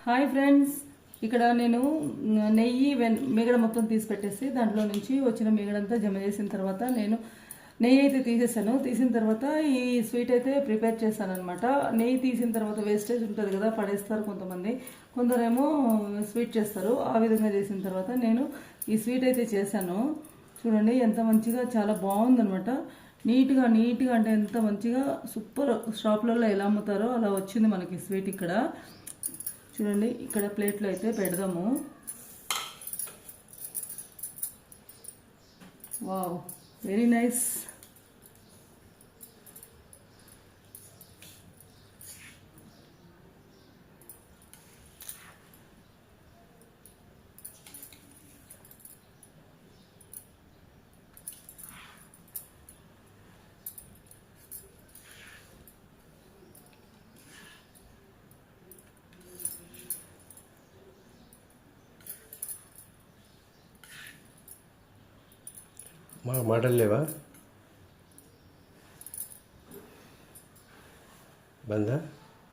Hi friends, ఇక్కడ నేను నెయ్యి మిగడ మొత్తం తీసి పెట్టేసి దాంట్లో నుంచి వచ్చిన మిగడంతా జమ చేసిన తర్వాత నేను నెయ్యి అయితే తీసేసాను. తీసిన తర్వాత ఈ స్వీట్ అయితే ప్రిపేర్ చేశాను అనమాట. నెయ్యి తీసిన తర్వాత వేస్టేజ్ ఉంటుంది కదా, పడేస్తారు కొంతమంది, కొందరేమో స్వీట్ చేస్తారు. ఆ విధంగా చేసిన తర్వాత నేను ఈ స్వీట్ అయితే చేశాను. చూడండి ఎంత మంచిగా, చాలా బాగుందనమాట. నీట్గా అంటే ఎంత మంచిగా సూపర్. షాప్లలో ఎలా అమ్ముతారో అలా వచ్చింది మనకి స్వీట్. ఇక్కడ చూడండి, ఇక్కడ ప్లేట్లో అయితే పెడదాము. Wow, very nice. మాటలు లేవా? బందా?